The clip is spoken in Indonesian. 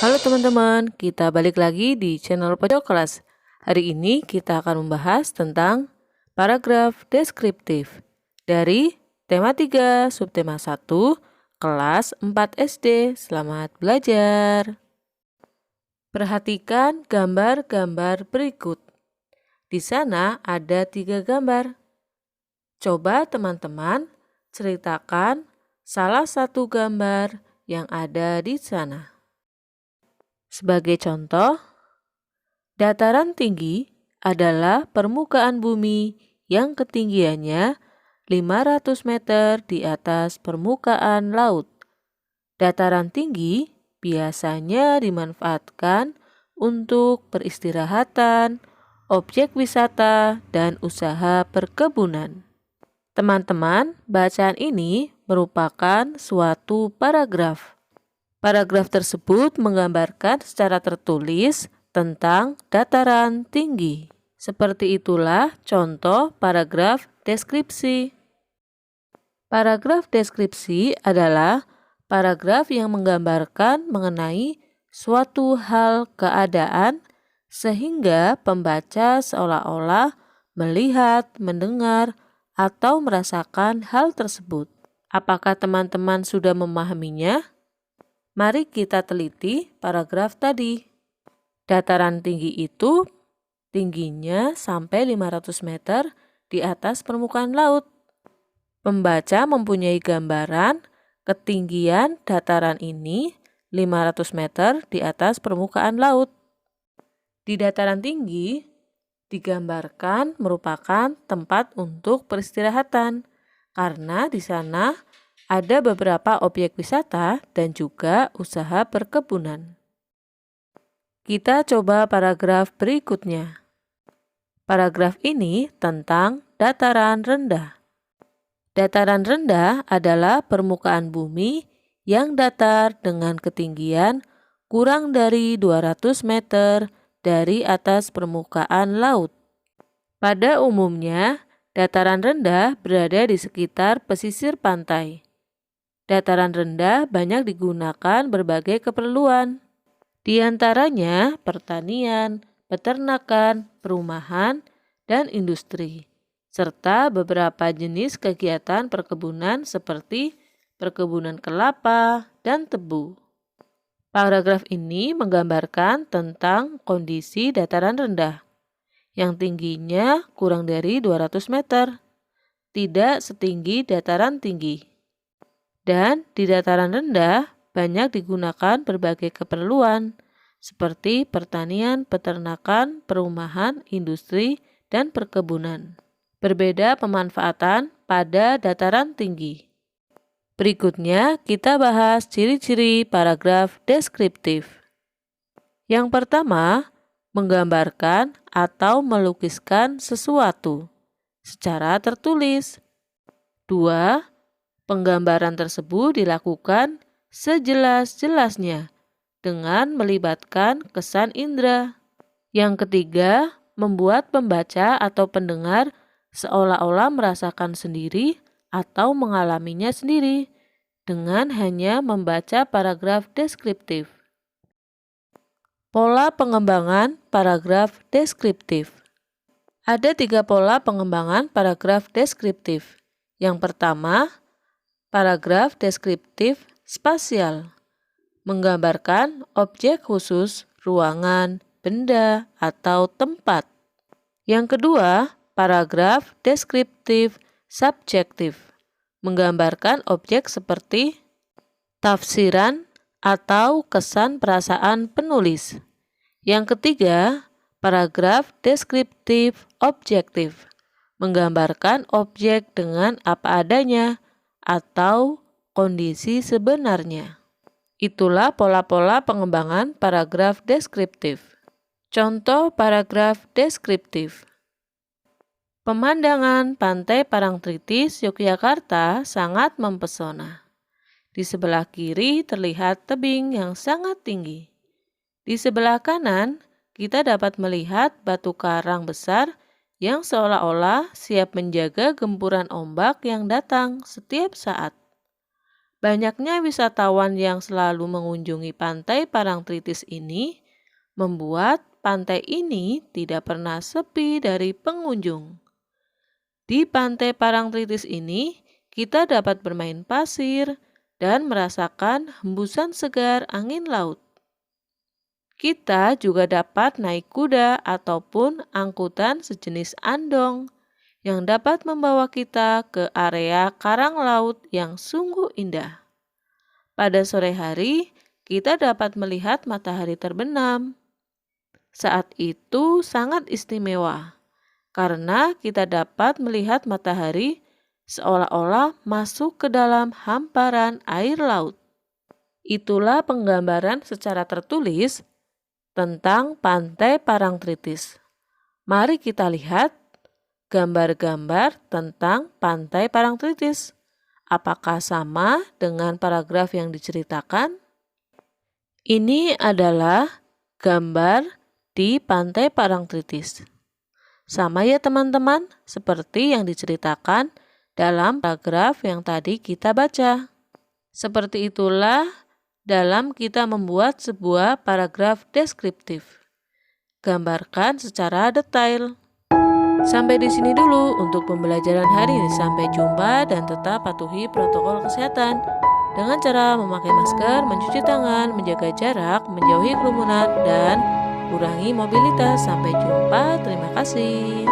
Halo teman-teman, kita balik lagi di channel Pojok Kelas. Hari ini kita akan membahas tentang paragraf deskriptif dari tema 3, subtema 1, kelas 4 SD. Selamat belajar. Perhatikan gambar-gambar berikut. Di sana ada 3 gambar. Coba teman-teman ceritakan salah satu gambar yang ada di sana. Sebagai contoh, dataran tinggi adalah permukaan bumi yang ketinggiannya 500 meter di atas permukaan laut. Dataran tinggi biasanya dimanfaatkan untuk peristirahatan, objek wisata, dan usaha perkebunan. Teman-teman, bacaan ini merupakan suatu paragraf. Paragraf tersebut menggambarkan secara tertulis tentang dataran tinggi. Seperti itulah contoh paragraf deskripsi. Paragraf deskripsi adalah paragraf yang menggambarkan mengenai suatu hal keadaan sehingga pembaca seolah-olah melihat, mendengar, atau merasakan hal tersebut. Apakah teman-teman sudah memahaminya? Mari kita teliti paragraf tadi. Dataran tinggi itu tingginya sampai 500 meter di atas permukaan laut. Pembaca mempunyai gambaran ketinggian dataran ini 500 meter di atas permukaan laut. Di dataran tinggi digambarkan merupakan tempat untuk peristirahatan karena di sana ada beberapa objek wisata dan juga usaha perkebunan. Kita coba paragraf berikutnya. Paragraf ini tentang dataran rendah. Dataran rendah adalah permukaan bumi yang datar dengan ketinggian kurang dari 200 meter dari atas permukaan laut. Pada umumnya, dataran rendah berada di sekitar pesisir pantai. Dataran rendah banyak digunakan berbagai keperluan, di antaranya pertanian, peternakan, perumahan, dan industri, serta beberapa jenis kegiatan perkebunan seperti perkebunan kelapa dan tebu. Paragraf ini menggambarkan tentang kondisi dataran rendah, yang tingginya kurang dari 200 meter, tidak setinggi dataran tinggi. Dan di dataran rendah banyak digunakan berbagai keperluan seperti pertanian, peternakan, perumahan, industri, dan perkebunan. Berbeda pemanfaatan pada dataran tinggi. Berikutnya kita bahas ciri-ciri paragraf deskriptif. Yang pertama, menggambarkan atau melukiskan sesuatu secara tertulis. 2. Penggambaran tersebut dilakukan sejelas-jelasnya dengan melibatkan kesan indera. Yang ketiga, membuat pembaca atau pendengar seolah-olah merasakan sendiri atau mengalaminya sendiri dengan hanya membaca paragraf deskriptif. Pola pengembangan paragraf deskriptif. Ada 3 pola pengembangan paragraf deskriptif. Yang pertama, paragraf deskriptif spasial, menggambarkan objek khusus, ruangan, benda, atau tempat. Yang kedua, paragraf deskriptif subjektif, menggambarkan objek seperti tafsiran atau kesan perasaan penulis. Yang ketiga, paragraf deskriptif objektif, menggambarkan objek dengan apa adanya atau kondisi sebenarnya. Itulah pola-pola pengembangan paragraf deskriptif. Contoh paragraf deskriptif. Pemandangan Pantai Parangtritis, Yogyakarta sangat mempesona. Di sebelah kiri terlihat tebing yang sangat tinggi. Di sebelah kanan, kita dapat melihat batu karang besar yang seolah-olah siap menjaga gempuran ombak yang datang setiap saat. Banyaknya wisatawan yang selalu mengunjungi pantai Parangtritis ini membuat pantai ini tidak pernah sepi dari pengunjung. Di pantai Parangtritis ini, kita dapat bermain pasir dan merasakan hembusan segar angin laut. Kita juga dapat naik kuda ataupun angkutan sejenis andong yang dapat membawa kita ke area karang laut yang sungguh indah. Pada sore hari, kita dapat melihat matahari terbenam. Saat itu sangat istimewa karena kita dapat melihat matahari seolah-olah masuk ke dalam hamparan air laut. Itulah penggambaran secara tertulis tentang pantai Parangtritis. Mari kita lihat gambar-gambar tentang pantai Parangtritis. Apakah sama dengan paragraf yang diceritakan? Ini adalah gambar di pantai Parangtritis. Sama ya teman-teman, seperti yang diceritakan dalam paragraf yang tadi kita baca. Seperti itulah dalam kita membuat sebuah paragraf deskriptif. Gambarkan secara detail. Sampai di sini dulu untuk pembelajaran hari ini. Sampai jumpa dan tetap patuhi protokol kesehatan dengan cara memakai masker, mencuci tangan, menjaga jarak, menjauhi kerumunan, dan kurangi mobilitas. Sampai jumpa, terima kasih.